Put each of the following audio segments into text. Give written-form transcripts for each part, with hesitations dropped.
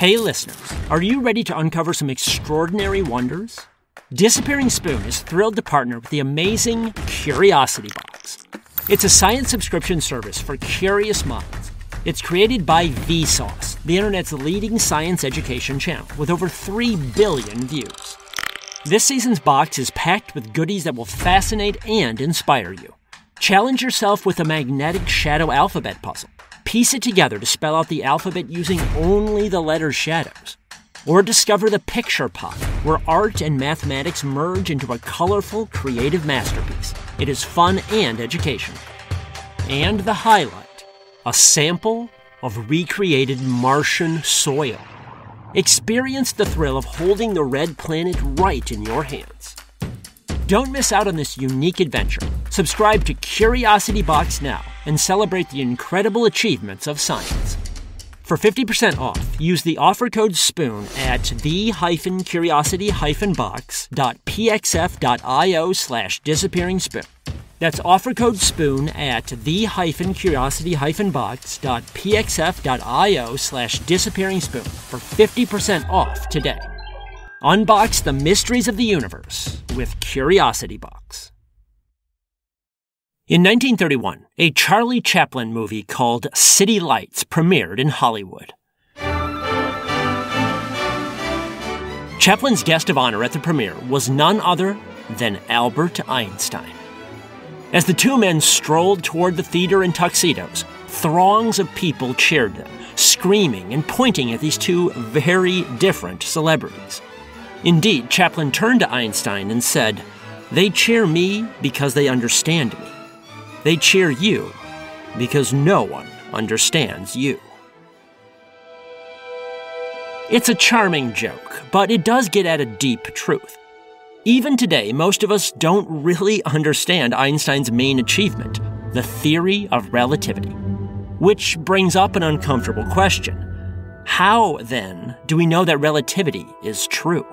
Hey listeners, are you ready to uncover some extraordinary wonders? Disappearing Spoon is thrilled to partner with the amazing Curiosity Box. It's a science subscription service for curious minds. It's created by Vsauce, the internet's leading science education channel, with over 3 billion views. This season's box is packed with goodies that will fascinate and inspire you. Challenge yourself with a magnetic shadow alphabet puzzle. Piece it together to spell out the alphabet using only the letter shadows. Or discover the picture pot, where art and mathematics merge into a colorful, creative masterpiece. It is fun and educational. And the highlight, a sample of recreated Martian soil. Experience the thrill of holding the red planet right in your hands. Don't miss out on this unique adventure. Subscribe to Curiosity Box now and celebrate the incredible achievements of science. For 50% off, use the offer code SPOON at the-curiosity-box.pxf.io/disappearingspoon. That's offer code SPOON at the-curiosity-box.pxf.io/disappearingspoon for 50% off today. Unbox the mysteries of the universe with Curiosity Box. In 1931, a Charlie Chaplin movie called City Lights premiered in Hollywood. Chaplin's guest of honor at the premiere was none other than Albert Einstein. As the two men strolled toward the theater in tuxedos, throngs of people cheered them, screaming and pointing at these two very different celebrities. Indeed, Chaplin turned to Einstein and said, "They cheer me because they understand me. They cheer you because no one understands you." It's a charming joke, but it does get at a deep truth. Even today, most of us don't really understand Einstein's main achievement, the theory of relativity. Which brings up an uncomfortable question. How, then, do we know that relativity is true?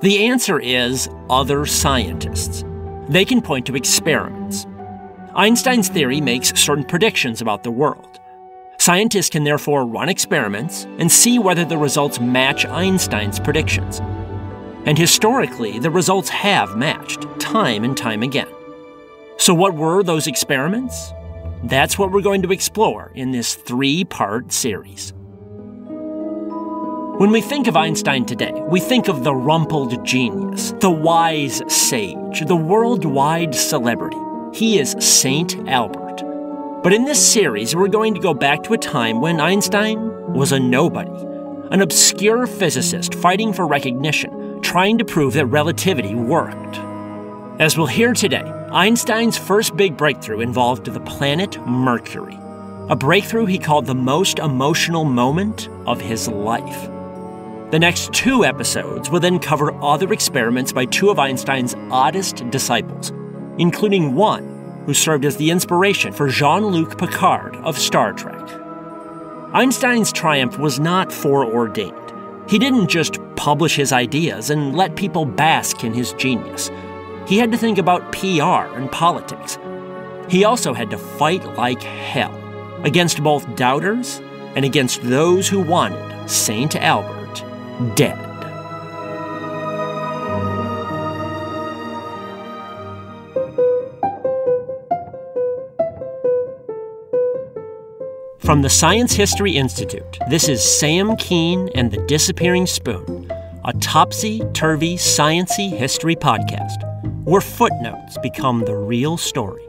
The answer is other scientists. They can point to experiments. Einstein's theory makes certain predictions about the world. Scientists can therefore run experiments and see whether the results match Einstein's predictions. And historically, the results have matched, time and time again. So what were those experiments? That's what we're going to explore in this 3-part series. When we think of Einstein today, we think of the rumpled genius, the wise sage, the worldwide celebrity. He is Saint Albert. But in this series, we're going to go back to a time when Einstein was a nobody, an obscure physicist fighting for recognition, trying to prove that relativity worked. As we'll hear today, Einstein's first big breakthrough involved the planet Mercury, a breakthrough he called the most emotional moment of his life. The next 2 episodes will then cover other experiments by 2 of Einstein's oddest disciples, including one who served as the inspiration for Jean-Luc Picard of Star Trek. Einstein's triumph was not foreordained. He didn't just publish his ideas and let people bask in his genius. He had to think about PR and politics. He also had to fight like hell, against both doubters and against those who wanted Saint Albert dead. From the Science History Institute, this is Sam Keene and the Disappearing Spoon, a topsy-turvy, science-y history podcast, where footnotes become the real story.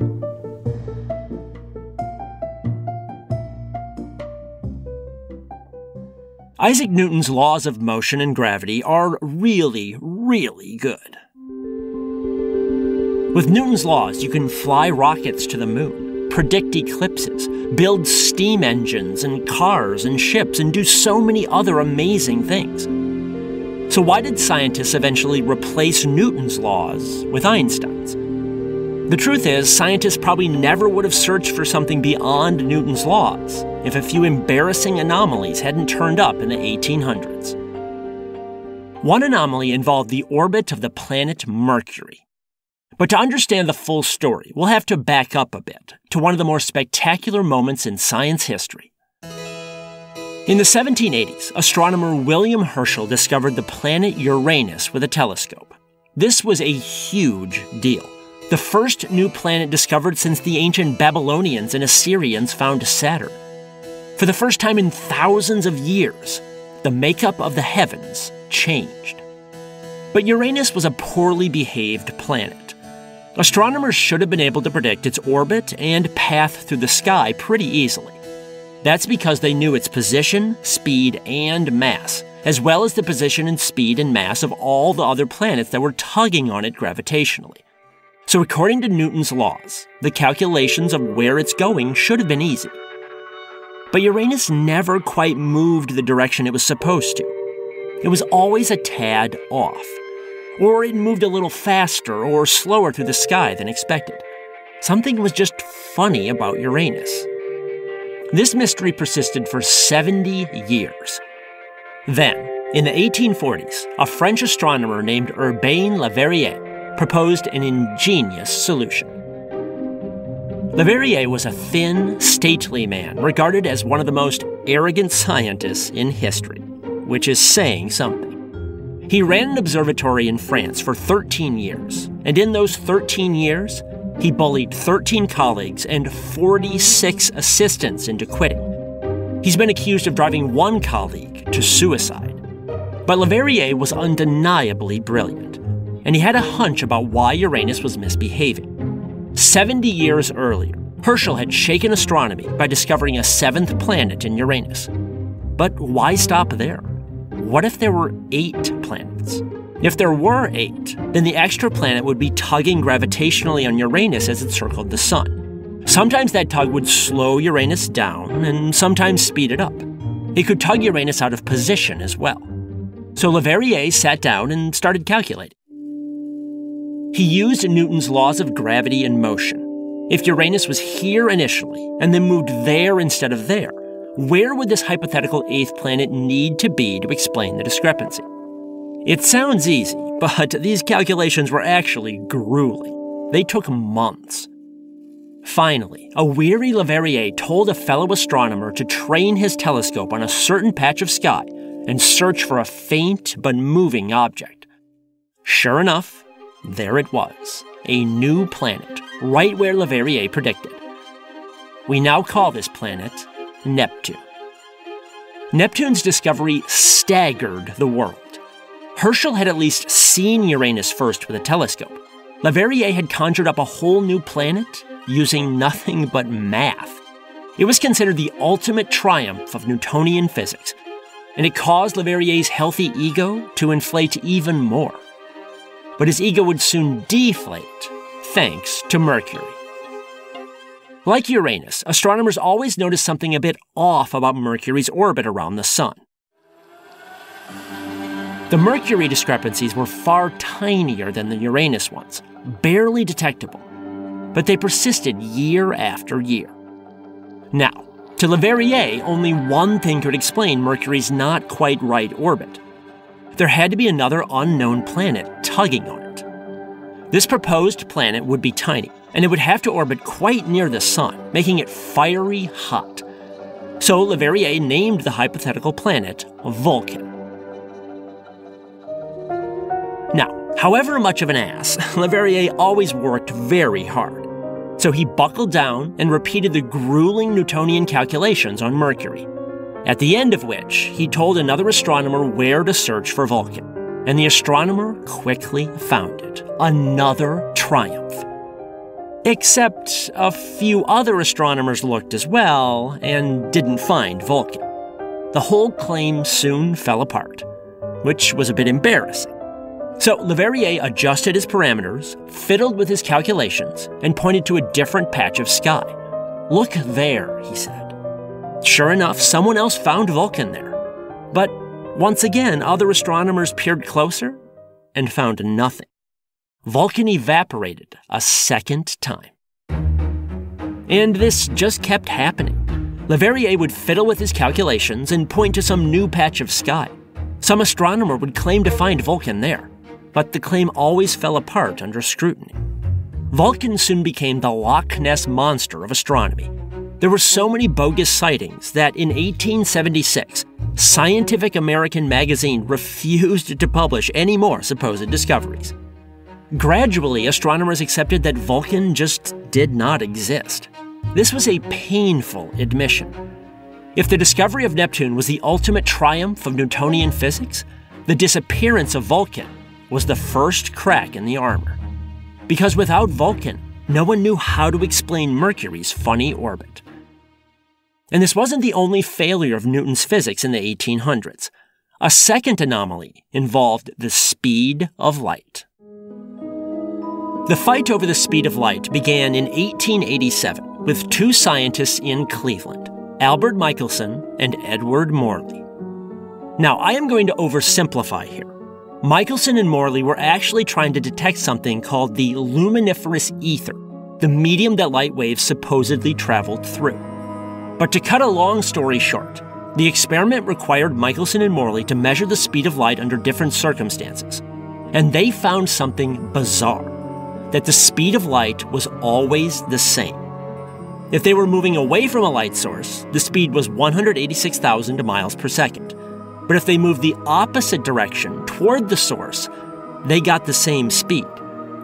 Isaac Newton's laws of motion and gravity are really, really good. With Newton's laws, you can fly rockets to the moon, predict eclipses, build steam engines and cars and ships, and do so many other amazing things. So why did scientists eventually replace Newton's laws with Einstein's? The truth is, scientists probably never would have searched for something beyond Newton's laws if a few embarrassing anomalies hadn't turned up in the 1800s. One anomaly involved the orbit of the planet Mercury. But to understand the full story, we'll have to back up a bit to one of the more spectacular moments in science history. In the 1780s, astronomer William Herschel discovered the planet Uranus with a telescope. This was a huge deal. The first new planet discovered since the ancient Babylonians and Assyrians found Saturn. For the first time in thousands of years, the makeup of the heavens changed. But Uranus was a poorly behaved planet. Astronomers should have been able to predict its orbit and path through the sky pretty easily. That's because they knew its position, speed, and mass, as well as the position and speed and mass of all the other planets that were tugging on it gravitationally. So according to Newton's laws, the calculations of where it's going should have been easy. But Uranus never quite moved the direction it was supposed to. It was always a tad off. Or it moved a little faster or slower through the sky than expected. Something was just funny about Uranus. This mystery persisted for 70 years. Then, in the 1840s, a French astronomer named Urbain Le Verrier proposed an ingenious solution. Le Verrier was a thin, stately man regarded as one of the most arrogant scientists in history, which is saying something. He ran an observatory in France for 13 years, and in those 13 years, he bullied 13 colleagues and 46 assistants into quitting. He's been accused of driving one colleague to suicide. But Le Verrier was undeniably brilliant, and he had a hunch about why Uranus was misbehaving. 70 years earlier, Herschel had shaken astronomy by discovering a seventh planet in Uranus. But why stop there? What if there were 8 planets? If there were 8, then the extra planet would be tugging gravitationally on Uranus as it circled the sun. Sometimes that tug would slow Uranus down, and sometimes speed it up. It could tug Uranus out of position as well. So Le Verrier sat down and started calculating. He used Newton's laws of gravity and motion. If Uranus was here initially, and then moved there instead of there, where would this hypothetical 8th planet need to be to explain the discrepancy? It sounds easy, but these calculations were actually grueling. They took months. Finally, a weary Le Verrier told a fellow astronomer to train his telescope on a certain patch of sky and search for a faint but moving object. Sure enough, there it was, a new planet, right where Le Verrier predicted. We now call this planet Neptune. Neptune's discovery staggered the world. Herschel had at least seen Uranus first with a telescope. Le Verrier had conjured up a whole new planet using nothing but math. It was considered the ultimate triumph of Newtonian physics, and it caused Le Verrier's healthy ego to inflate even more. But his ego would soon deflate, thanks to Mercury. Like Uranus, astronomers always noticed something a bit off about Mercury's orbit around the sun. The Mercury discrepancies were far tinier than the Uranus ones, barely detectable, but they persisted year after year. Now, to Le Verrier, only one thing could explain Mercury's not quite right orbit. There had to be another unknown planet tugging on it. This proposed planet would be tiny, and it would have to orbit quite near the sun, making it fiery hot. So Le Verrier named the hypothetical planet Vulcan. Now, however much of an ass, Le Verrier always worked very hard. So he buckled down and repeated the grueling Newtonian calculations on Mercury, at the end of which he told another astronomer where to search for Vulcan. And the astronomer quickly found it. Another triumph. Except a few other astronomers looked as well and didn't find Vulcan. The whole claim soon fell apart, which was a bit embarrassing. So Le Verrier adjusted his parameters, fiddled with his calculations, and pointed to a different patch of sky. "Look there," he said. Sure enough, someone else found Vulcan there. But once again, other astronomers peered closer and found nothing. Vulcan evaporated a second time. And this just kept happening. Le Verrier would fiddle with his calculations and point to some new patch of sky. Some astronomer would claim to find Vulcan there, but the claim always fell apart under scrutiny. Vulcan soon became the Loch Ness Monster of astronomy. There were so many bogus sightings that in 1876, Scientific American magazine refused to publish any more supposed discoveries. Gradually, astronomers accepted that Vulcan just did not exist. This was a painful admission. If the discovery of Neptune was the ultimate triumph of Newtonian physics, the disappearance of Vulcan was the first crack in the armor. Because without Vulcan, no one knew how to explain Mercury's funny orbit. And this wasn't the only failure of Newton's physics in the 1800s. A second anomaly involved the speed of light. The fight over the speed of light began in 1887 with two scientists in Cleveland, Albert Michelson and Edward Morley. Now, I am going to oversimplify here. Michelson and Morley were actually trying to detect something called the luminiferous ether, the medium that light waves supposedly traveled through. But to cut a long story short, the experiment required Michelson and Morley to measure the speed of light under different circumstances. And they found something bizarre, that the speed of light was always the same. If they were moving away from a light source, the speed was 186,000 miles per second. But if they moved the opposite direction toward the source, they got the same speed,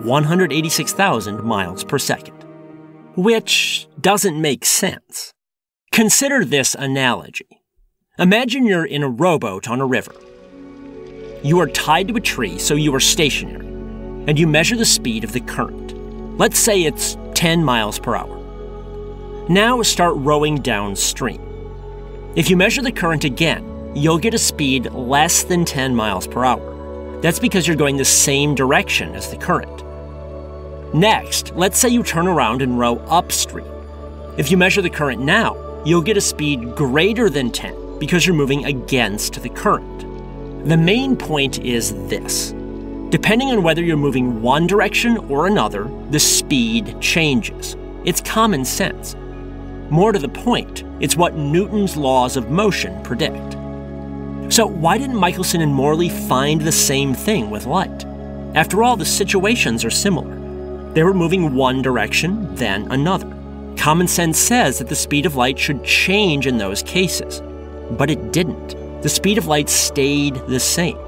186,000 miles per second. Which doesn't make sense. Consider this analogy. Imagine you're in a rowboat on a river. You are tied to a tree, so you are stationary, and you measure the speed of the current. Let's say it's 10 miles per hour. Now start rowing downstream. If you measure the current again, you'll get a speed less than 10 miles per hour. That's because you're going the same direction as the current. Next, let's say you turn around and row upstream. If you measure the current now, you'll get a speed greater than 10 because you're moving against the current. The main point is this. Depending on whether you're moving one direction or another, the speed changes. It's common sense. More to the point, it's what Newton's laws of motion predict. So why didn't Michelson and Morley find the same thing with light? After all, the situations are similar. They were moving one direction, then another. Common sense says that the speed of light should change in those cases. But it didn't. The speed of light stayed the same.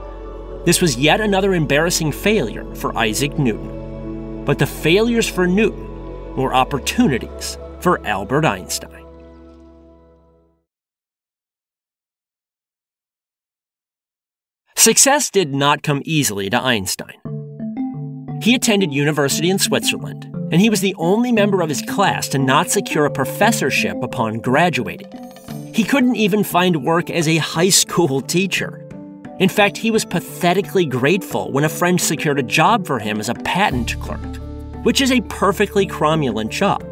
This was yet another embarrassing failure for Isaac Newton. But the failures for Newton were opportunities for Albert Einstein. Success did not come easily to Einstein. He attended university in Switzerland, and he was the only member of his class to not secure a professorship upon graduating. He couldn't even find work as a high school teacher. In fact, he was pathetically grateful when a friend secured a job for him as a patent clerk, which is a perfectly cromulent job,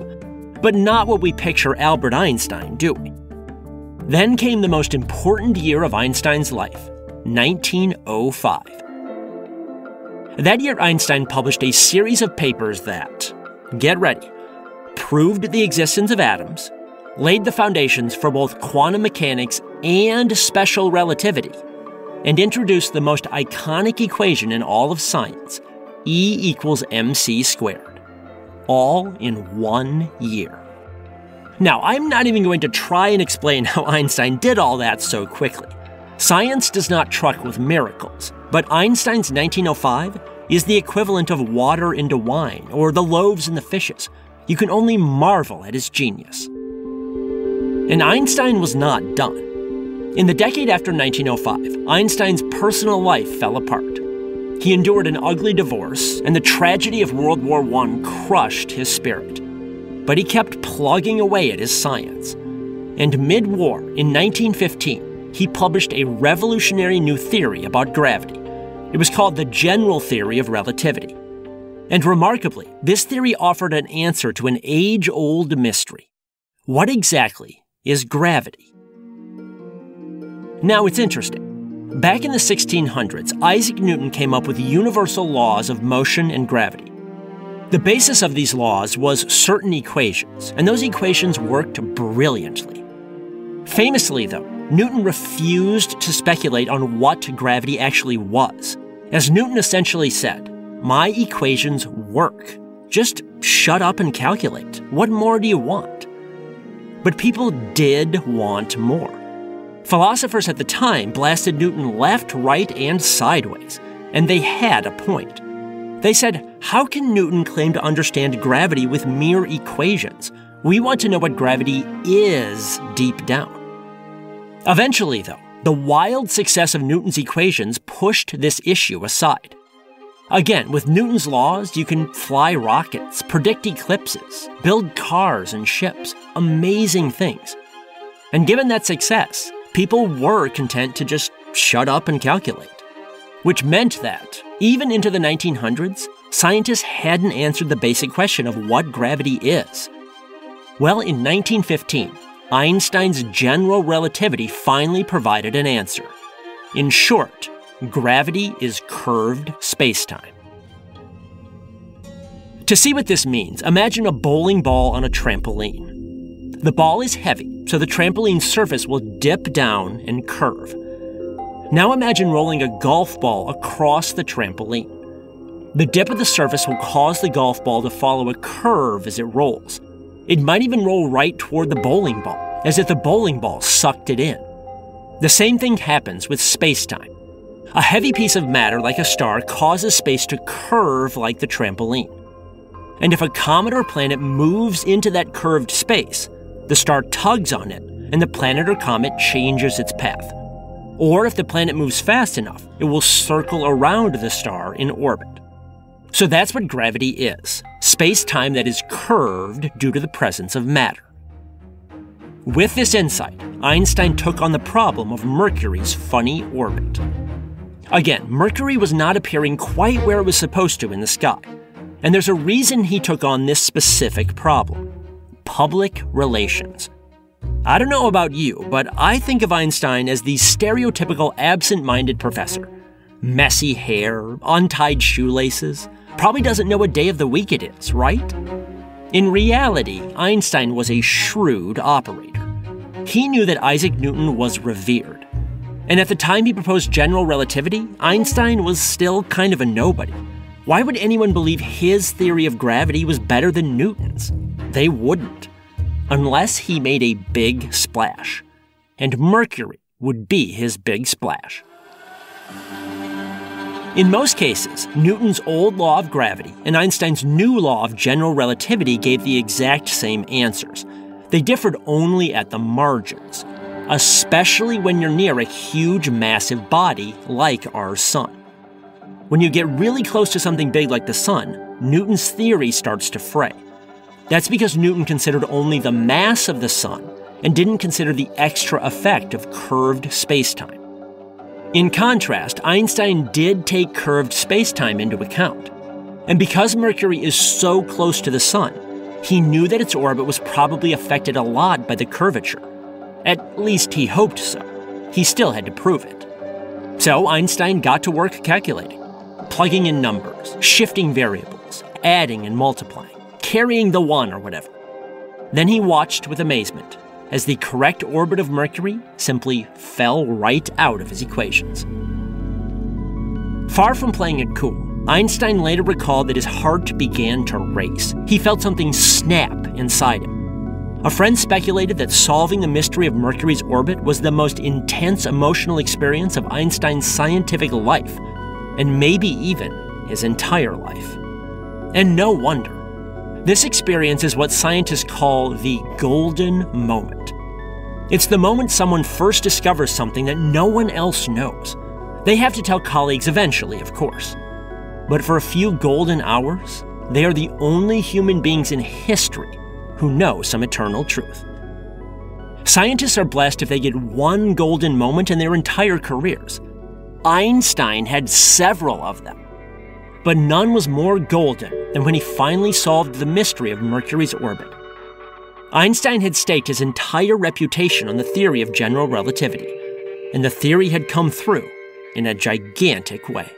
but not what we picture Albert Einstein doing. Then came the most important year of Einstein's life, 1905. That year, Einstein published a series of papers that, get ready, proved the existence of atoms, laid the foundations for both quantum mechanics and special relativity, and introduced the most iconic equation in all of science, E equals mc squared, all in 1 year. Now, I'm not even going to try and explain how Einstein did all that so quickly. Science does not truck with miracles, but Einstein's 1905 is the equivalent of water into wine or the loaves and the fishes. You can only marvel at his genius. And Einstein was not done. In the decade after 1905, Einstein's personal life fell apart. He endured an ugly divorce, and the tragedy of World War I crushed his spirit. But he kept plugging away at his science. And mid-war, in 1915, he published a revolutionary new theory about gravity. It was called the general theory of relativity. And remarkably, this theory offered an answer to an age-old mystery. What exactly is gravity? Now, it's interesting. Back in the 1600s, Isaac Newton came up with universal laws of motion and gravity. The basis of these laws was certain equations, and those equations worked brilliantly. Famously, though, Newton refused to speculate on what gravity actually was. As Newton essentially said, "My equations work. Just shut up and calculate. What more do you want?" But people did want more. Philosophers at the time blasted Newton left, right, and sideways, and they had a point. They said, how can Newton claim to understand gravity with mere equations? We want to know what gravity is deep down. Eventually, though, the wild success of Newton's equations pushed this issue aside. Again, with Newton's laws, you can fly rockets, predict eclipses, build cars and ships, amazing things. And given that success, people were content to just shut up and calculate. Which meant that, even into the 1900s, scientists hadn't answered the basic question of what gravity is. Well, in 1915, Einstein's general relativity finally provided an answer. In short, gravity is curved spacetime. To see what this means, imagine a bowling ball on a trampoline. The ball is heavy, so the trampoline surface will dip down and curve. Now imagine rolling a golf ball across the trampoline. The dip of the surface will cause the golf ball to follow a curve as it rolls. It might even roll right toward the bowling ball, as if the bowling ball sucked it in. The same thing happens with space-time. A heavy piece of matter like a star causes space to curve like the trampoline. And if a comet or planet moves into that curved space, the star tugs on it, and the planet or comet changes its path. Or if the planet moves fast enough, it will circle around the star in orbit. So that's what gravity is, space-time that is curved due to the presence of matter. With this insight, Einstein took on the problem of Mercury's funny orbit. Again, Mercury was not appearing quite where it was supposed to in the sky, and there's a reason he took on this specific problem: public relations. I don't know about you, but I think of Einstein as the stereotypical absent-minded professor. Messy hair, untied shoelaces, probably doesn't know what day of the week it is, right? In reality, Einstein was a shrewd operator. He knew that Isaac Newton was revered. And at the time he proposed general relativity, Einstein was still kind of a nobody. Why would anyone believe his theory of gravity was better than Newton's? They wouldn't. Unless he made a big splash. And Mercury would be his big splash. In most cases, Newton's old law of gravity and Einstein's new law of general relativity gave the exact same answers. They differed only at the margins, especially when you're near a huge, massive body like our sun. When you get really close to something big like the sun, Newton's theory starts to fray. That's because Newton considered only the mass of the sun and didn't consider the extra effect of curved spacetime. In contrast, Einstein did take curved spacetime into account. And because Mercury is so close to the sun, he knew that its orbit was probably affected a lot by the curvature. At least he hoped so. He still had to prove it. So Einstein got to work calculating, plugging in numbers, shifting variables, adding and multiplying, carrying the one or whatever. Then he watched with amazement as the correct orbit of Mercury simply fell right out of his equations. Far from playing it cool, Einstein later recalled that his heart began to race. He felt something snap inside him. A friend speculated that solving the mystery of Mercury's orbit was the most intense emotional experience of Einstein's scientific life, and maybe even his entire life. And no wonder. This experience is what scientists call the golden moment. It's the moment someone first discovers something that no one else knows. They have to tell colleagues eventually, of course. But for a few golden hours, they are the only human beings in history who know some eternal truth. Scientists are blessed if they get one golden moment in their entire careers. Einstein had several of them. But none was more golden than when he finally solved the mystery of Mercury's orbit. Einstein had staked his entire reputation on the theory of general relativity, and the theory had come through in a gigantic way.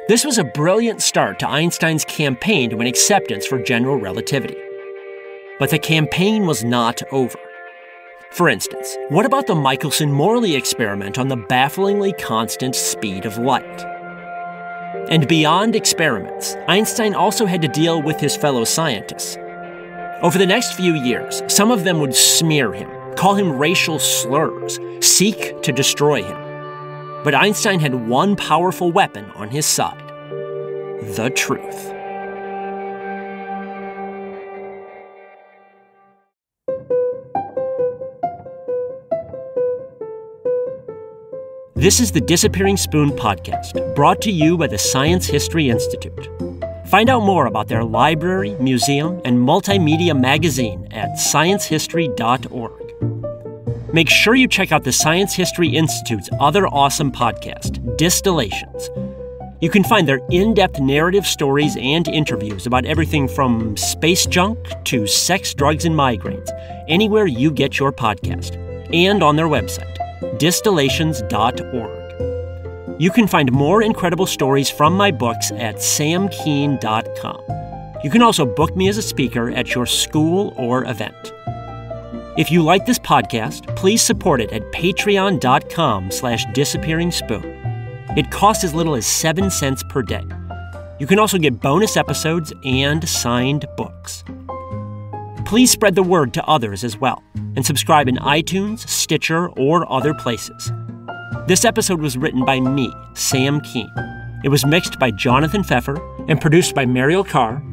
This was a brilliant start to Einstein's campaign to win acceptance for general relativity. But the campaign was not over. For instance, what about the Michelson-Morley experiment on the bafflingly constant speed of light? And beyond experiments, Einstein also had to deal with his fellow scientists. Over the next few years, some of them would smear him, call him racial slurs, seek to destroy him. But Einstein had one powerful weapon on his side: the truth. This is the Disappearing Spoon podcast, brought to you by the Science History Institute. Find out more about their library, museum, and multimedia magazine at sciencehistory.org. Make sure you check out the Science History Institute's other awesome podcast, Distillations. You can find their in-depth narrative stories and interviews about everything from space junk to sex, drugs, and migraines, anywhere you get your podcast, and on their website, distillations.org. You can find more incredible stories from my books at samkeen.com. You can also book me as a speaker at your school or event. If you like this podcast, please support it at patreon.com/disappearingspoon. It costs as little as 7 cents per day. You can also get bonus episodes and signed books. Please spread the word to others as well, and subscribe in iTunes, Stitcher, or other places. This episode was written by me, Sam Keen. It was mixed by Jonathan Pfeffer and produced by Mariel Carr.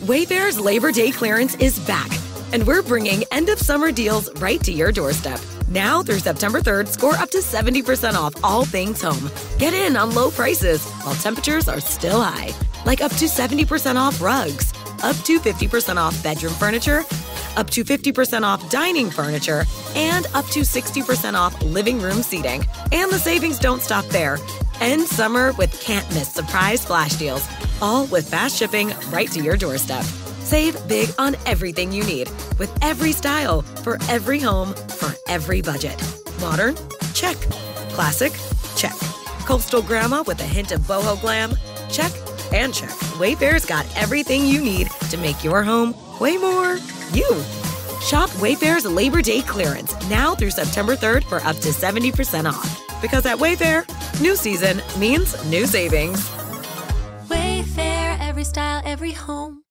Wayfair's Labor Day clearance is back, and we're bringing end-of-summer deals right to your doorstep. Now through September 3rd, score up to 70% off all things home. Get in on low prices while temperatures are still high, like up to 70% off rugs, up to 50% off bedroom furniture, up to 50% off dining furniture, and up to 60% off living room seating. And the savings don't stop there. End summer with can't-miss surprise flash deals, all with fast shipping right to your doorstep. Save big on everything you need, with every style, for every home, for every budget. Modern? Check. Classic? Check. Coastal grandma with a hint of boho glam? Check and check. Wayfair's got everything you need to make your home way more you. Shop Wayfair's Labor Day clearance now through September 3rd for up to 70% off. Because at Wayfair, new season means new savings. Wayfair, every style, every home.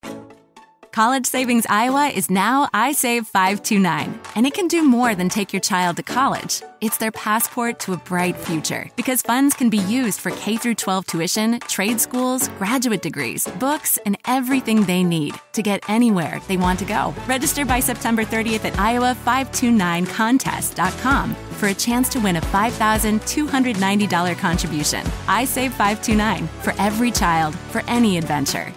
College Savings Iowa is now iSave 529, and it can do more than take your child to college. It's their passport to a bright future, because funds can be used for K-12 tuition, trade schools, graduate degrees, books, and everything they need to get anywhere they want to go. Register by September 30th at iowa529contest.com for a chance to win a $5,290 contribution. iSave 529, for every child, for any adventure.